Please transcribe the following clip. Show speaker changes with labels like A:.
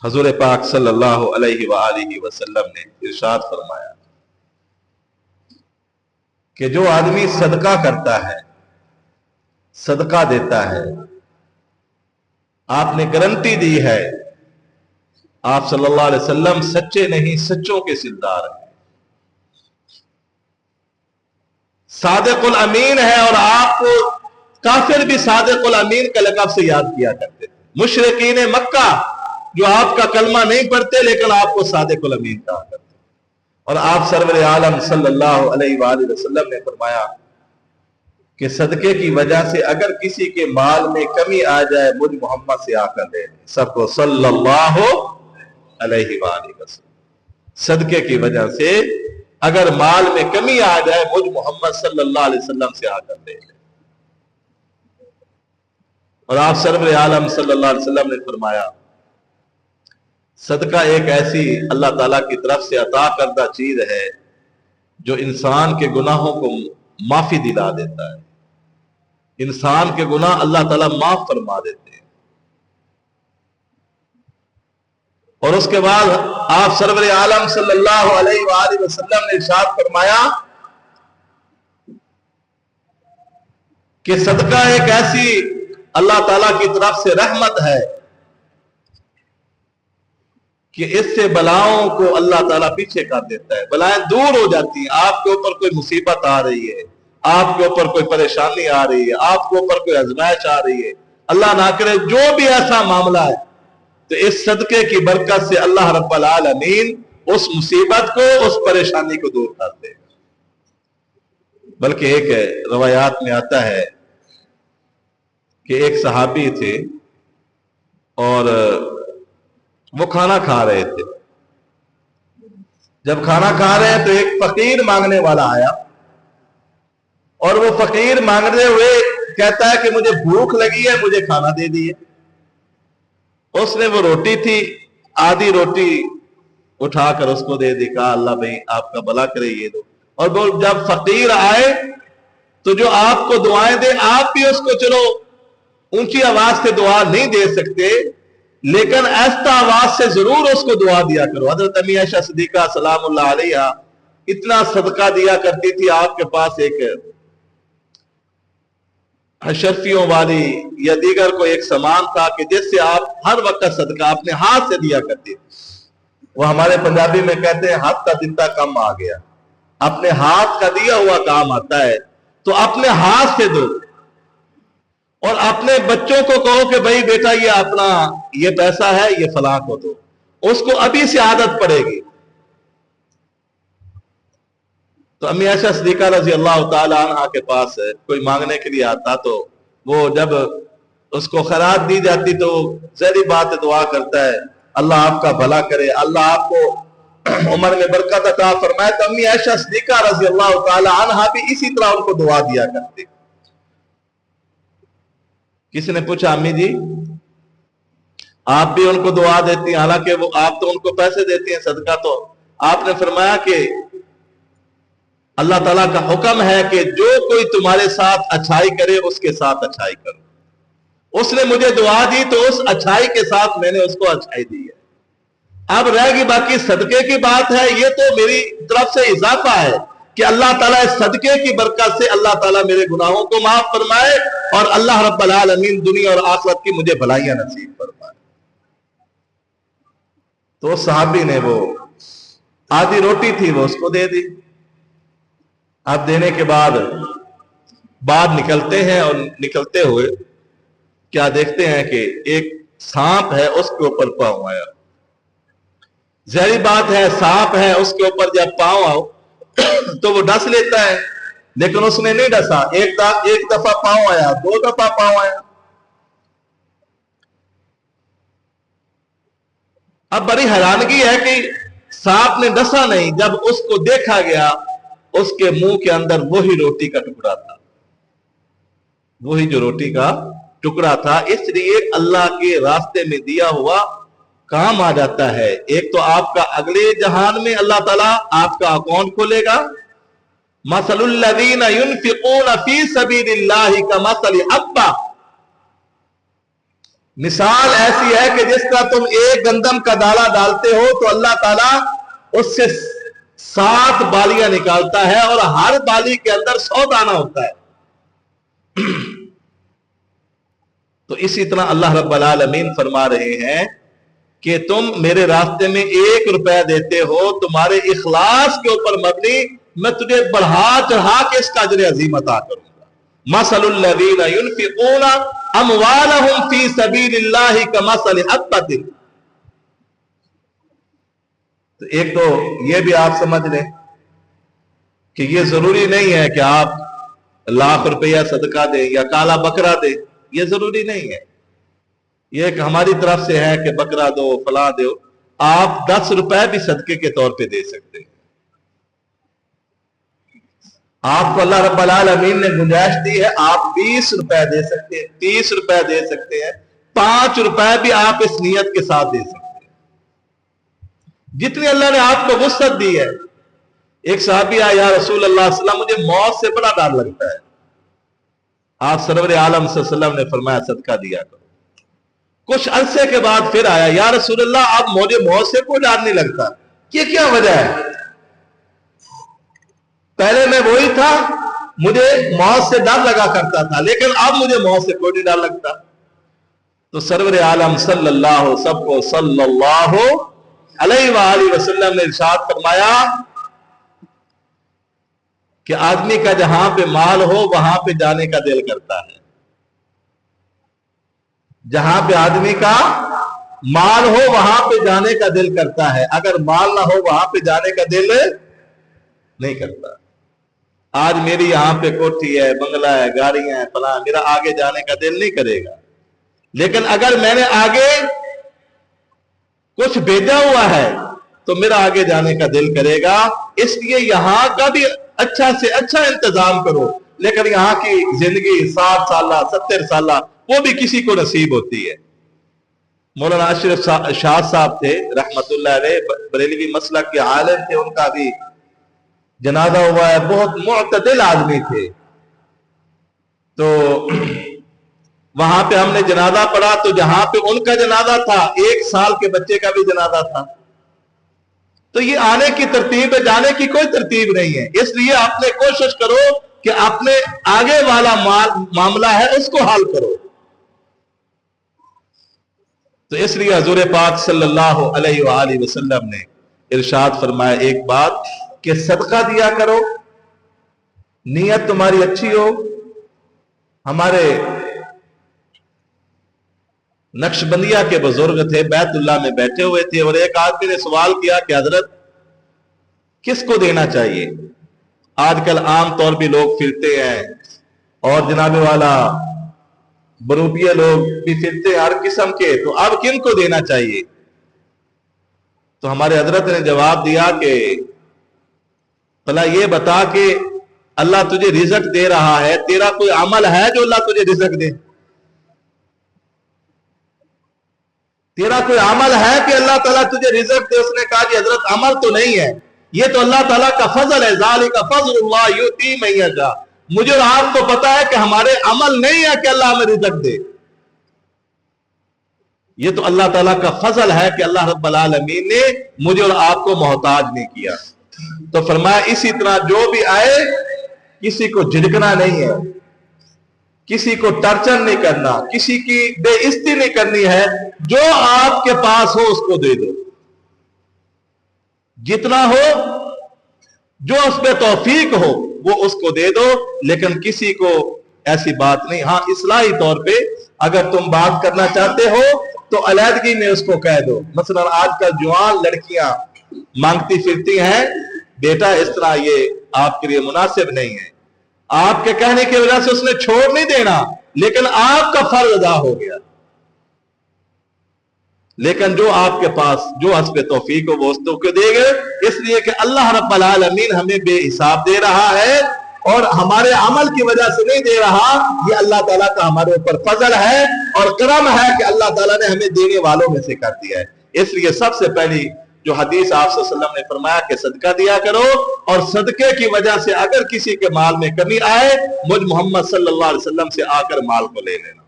A: حضور پاک صلی اللہ علیہ وآلہ وسلم نے ارشاد فرمایا کہ جو آدمی صدقہ کرتا ہے، صدقہ دیتا ہے، آپ نے گارنٹی دی ہے، آپ صلی اللہ علیہ وسلم سچے نہیں سچوں کے سردار ہیں، صادق الامین ہے، اور آپ کو کافر بھی صادق الامین کا لقب سے یاد کیا کرتے تھے۔ مشرکین مکہ جو آپ کا کلمہ نہیں پڑھتے لیکن آپ کو صادق الامین کہا کرتے، اور آپ سرور عالم صلی اللہ علیہ وآلہ وسلم نے فرمایا کہ صدقے کی وجہ سے اگر کسی کے مال میں کمی آ جائے مجھ محمد سے آ کر لے لیں، سب کو صلی اللہ علیہ وآلہ وسلم، صدقے کی وجہ سے اگر مال میں کمی آ جائے مجھ محمد صلی اللہ علیہ وسلم سے آ کر لے لیں۔ اور آپ سرور عالم صلی اللہ علیہ وسلم نے فرمایا صدقہ ایک ایسی اللہ تعالیٰ کی طرف سے عطا کردہ چیز ہے جو انسان کے گناہوں کو معافی دلا دیتا ہے، انسان کے گناہ اللہ تعالیٰ معاف فرما دیتے ہیں۔ اور اس کے بعد آپ سرور عالم صلی اللہ علیہ وآلہ وسلم نے ارشاد فرمایا کہ صدقہ ایک ایسی اللہ تعالیٰ کی طرف سے رحمت ہے کہ اس سے بلاؤں کو اللہ تعالیٰ پیچھے کر دیتا ہے، بلائیں دور ہو جاتی ہیں۔ آپ کے اوپر کوئی مصیبت آ رہی ہے، آپ کے اوپر کوئی پریشانی آ رہی ہے، آپ کے اوپر کوئی آزمائش آ رہی ہے، اللہ نہ کرے جو بھی ایسا معاملہ ہے، تو اس صدقے کی برکت سے اللہ رب العالمین اس مصیبت کو، اس پریشانی کو دور کر دے گا۔ بلکہ ایک روایات میں آتا ہے کہ ایک صحابی تھے اور وہ کھانا کھا رہے تھے، جب کھانا کھا رہے ہیں تو ایک فقیر مانگنے والا آیا، اور وہ فقیر مانگتے ہوئے کہتا ہے کہ مجھے بھوک لگی ہے، مجھے کھانا دے دیے۔ اس نے وہ روٹی تھی، آدھی روٹی اٹھا کر اس کو دے دی، کہا اللہ بھائی آپ کا بھلا کرے یہ دو۔ اور وہ جب فقیر آئے تو جو آپ کو دعائیں دے، آپ بھی اس کو چلو اونچی آواز سے دعا نہیں دے سکتے لیکن ایسا آواز سے ضرور اس کو دعا دیا کرو۔ حضرت امی عائشہ صدیقہ سلام اللہ علیہا اتنا صدقہ دیا کرتی تھی، آپ کے پاس ایک اشرفیوں والی یا دیگر کو ایک سامان تھا کہ جس سے آپ ہر وقت صدقہ اپنے ہاتھ سے دیا کرتے تھے۔ وہ ہمارے پنجابی میں کہتے ہیں ہاتھ کا دنتا کم آ گیا، اپنے ہاتھ کا دیا ہوا کام آتا ہے، تو اپنے ہاتھ سے دو، اور اپنے بچوں کو کہو کہ بھائی بیٹا یہ اپنا یہ پیسہ ہے یہ فلاں کو دو، اس کو ابھی سے عادت پڑے گی۔ تو امی عائشہ صدیقہ رضی اللہ تعالی عنہ کے پاس کوئی مانگنے کے لیے آتا تو وہ جب اس کو خیرات دی جاتی تو ظاہری بات دعا کرتا ہے اللہ آپ کا بھلا کرے، اللہ آپ کو عمر میں برکت عطا فرمائے۔ تو امی عائشہ صدیقہ رضی اللہ تعالی عنہ بھی اسی طرح ان کو دعا دیا کرتے۔ کسی نے پوچھا امی جی آپ بھی ان کو دعا دیتی ہیں، حالانکہ وہ آپ تو ان کو پیسے دیتی ہیں صدقہ، تو آپ نے فرمایا کہ اللہ تعالیٰ کا حکم ہے کہ جو کوئی تمہارے ساتھ اچھائی کرے اس کے ساتھ اچھائی کرو۔ اس نے مجھے دعا دی تو اس اچھائی کے ساتھ میں نے اس کو اچھائی دی ہے۔ اب رہ گی باقی صدقے کی بات ہے، یہ تو میری طرف سے اضافہ ہے کہ اللہ تعالیٰ اس صدقے کی برکت سے اللہ تعالیٰ میرے گناہوں کو معاف فرمائے اور اللہ رب العالمین دنیا اور آخرت کی مجھے بھلائیاں نصیب فرمائے۔ تو صحابی نے وہ آدھی روٹی تھی وہ اس کو دے دی۔ اب دینے کے بعد باہر نکلتے ہیں اور نکلتے ہوئے کیا دیکھتے ہیں کہ ایک سانپ ہے، اس کے اوپر پاؤں آیا۔ ظاہری بات ہے سانپ ہے، اس کے اوپر جب پاؤں آؤ تو وہ ڈس لیتا ہے، لیکن اس نے نہیں ڈسا۔ ایک دفعہ پاؤں آیا، دو دفعہ پاؤں آیا۔ اب بڑی حیرانگی ہے کہ سانپ نے ڈسا نہیں۔ جب اس کو دیکھا گیا اس کے منہ کے اندر وہی روٹی کا ٹکڑا تھا، وہی جو روٹی کا ٹکڑا تھا۔ اس لیے اللہ کے راستے میں دیا ہوا کام آ جاتا ہے۔ ایک تو آپ کا اگلے جہان میں اللہ تعالیٰ آپ کا اکاؤنٹ کھولے گا۔ مثل الذین ينفقون فی سبیل اللہ کمثل حبۃ مثال ایسی ہے کہ جس طرح تم ایک گندم کا دانہ ڈالتے ہو تو اللہ تعالیٰ اس سے 7 بالیاں نکالتا ہے اور ہر بالی کے اندر 100 دانہ ہوتا ہے۔ تو اسی طرح اللہ رب العالمین فرما رہے ہیں کہ تم میرے راستے میں 1 روپے دیتے ہو تمہارے اخلاص کے اوپر مبنی، میں تجھے بڑھا چڑھا کے اس کا اجر عظیم عطا کروں گا۔ مثل الذین ينفقون اموالهم فی سبیل اللہ کمثل حبۃ۔ تو ایک تو یہ بھی آپ سمجھ لیں کہ یہ ضروری نہیں ہے کہ آپ لاکھ روپیہ صدقہ دیں یا کالا بکرا دیں، یہ ضروری نہیں ہے۔ یہ ایک ہماری طرف سے ہے کہ بکرا دو فلاں دو، آپ 10 روپے بھی صدقے کے طور پہ دے سکتے ہیں۔ آپ کو اللہ رب العالمین نے گنجائش دی ہے، آپ 20 روپے دے سکتے ہیں، 30 روپے دے سکتے ہیں، 5 روپے بھی آپ اس نیت کے ساتھ دے سکتے ہیں جتنی اللہ نے آپ کو وسعت دی ہے۔ ایک صحابی آیا، یا رسول اللہ صلی اللہ علیہ وسلم مجھے موت سے بڑا ڈر لگتا ہے۔ آپ سرور عالم صلی اللہ علیہ وسلم نے فرمایا صدقہ دیا کرو۔ کچھ عرصے کے بعد پھر آیا، یا رسول اللہ آپ مجھے موت سے کوئی ڈر نہیں لگتا، یہ کیا وجہ ہے؟ پہلے میں وہی تھا، مجھے موت سے ڈر لگا کرتا تھا، لیکن اب مجھے موت سے کوئی نہیں ڈر لگتا۔ تو سرور عالم صلی اللہ علیہ وآلہ وسلم نے ارشاد فرمایا کہ آدمی کا جہاں پہ مال ہو وہاں پہ جانے کا دل کرتا ہے۔ جہاں پہ آدمی کا مال ہو وہاں پہ جانے کا دل کرتا ہے، اگر مال نہ ہو وہاں پہ جانے کا دل نہیں کرتا۔ آج میری یہاں پہ کوٹھی ہے، بنگلہ ہے، گاڑیاں ہیں، فلاں، میرا آگے جانے کا دل نہیں کرے گا، لیکن اگر میں نے آگے کچھ بھیجا ہوا ہے تو میرا آگے جانے کا دل کرے گا۔ اس لیے یہاں کا بھی اچھا سے اچھا انتظام کرو، لیکن یہاں کی زندگی 60 سالہ 70 سالہ وہ بھی کسی کو نصیب ہوتی ہے۔ مولانا اشرف شاہ صاحب تھے رحمت اللہ علیہ، بریلوی مسلک کے عالم تھے، ان کا بھی جنازہ ہوا ہے، بہت معتدل آدمی تھے۔ تو وہاں پہ ہم نے جنازہ پڑھا تو جہاں پہ ان کا جنازہ تھا 1 سال کے بچے کا بھی جنازہ تھا۔ تو یہ آنے کی ترتیب ہے، جانے کی کوئی ترتیب نہیں ہے۔ اس لیے آپ نے کوشش کرو کہ اپنے آگے والا معاملہ ہے اس کو حل کرو۔ تو اس لیے حضور پاک صلی اللہ علیہ وآلہ وسلم نے ارشاد فرمایا ایک بات کہ صدقہ دیا کرو، نیت تمہاری اچھی ہو۔ ہمارے نقشبندیہ کے بزرگ تھے، بیت اللہ میں بیٹھے ہوئے تھے، اور ایک آدمی نے سوال کیا کہ حضرت کس کو دینا چاہیے؟ آج کل عام طور پہ لوگ پھرتے ہیں اور جناب والا بروپیے لوگ بھی پھرتے ہیں ہر قسم کے، تو اب کن کو دینا چاہیے؟ تو ہمارے حضرت نے جواب دیا کہ بھلا یہ بتا کہ اللہ تجھے رزق دے رہا ہے، تیرا کوئی عمل ہے جو اللہ تجھے رزق دے؟ تیرا کوئی عمل ہے کہ اللہ تعالیٰ تجھے رزق دے؟ اس نے کہا جی حضرت عمل تو نہیں ہے، یہ تو اللہ تعالیٰ کا فضل ہے، ذالک فضل اللہ یؤتی من یشاء۔ مجھے اور آپ کو پتا ہے کہ ہمارے عمل نہیں ہے کہ اللہ ہمیں رزق دے، یہ تو اللہ تعالیٰ کا فضل ہے کہ اللہ رب العالمین نے مجھے اور آپ کو محتاج نہیں کیا۔ تو فرمایا اسی طرح جو بھی آئے کسی کو جھڑکنا نہیں ہے، کسی کو ٹرچر نہیں کرنا، کسی کی بے عزتی نہیں کرنی ہے، جو آپ کے پاس ہو اس کو دے دو، جتنا ہو، جو اس پہ توفیق ہو وہ اس کو دے دو، لیکن کسی کو ایسی بات نہیں۔ ہاں اصلاحی طور پہ اگر تم بات کرنا چاہتے ہو تو علیحدگی میں اس کو کہہ دو۔ مثلا آج کل جوان لڑکیاں مانگتی پھرتی ہیں، بیٹا اس طرح یہ آپ کے لیے مناسب نہیں ہے، آپ کے کہنے کی وجہ سے اس نے چھوڑ نہیں دینا، لیکن آپ کا فرض ادا ہو گیا۔ لیکن جو آپ کے پاس جو حسب توفیق ہو وہ اس کو دے گے، اس لیے کہ اللہ رب العالمین ہمیں بے حساب دے رہا ہے اور ہمارے عمل کی وجہ سے نہیں دے رہا، یہ اللہ تعالیٰ کا ہمارے اوپر فضل ہے اور کرم ہے کہ اللہ تعالیٰ نے ہمیں دینے والوں میں سے کر دیا ہے۔ اس لیے سب سے پہلی جو حدیث آپ صلی اللہ علیہ وسلم نے فرمایا کہ صدقہ دیا کرو، اور صدقے کی وجہ سے اگر کسی کے مال میں کمی آئے، مجھ محمد صلی اللہ علیہ وسلم سے آ کر مال کو لے لینا۔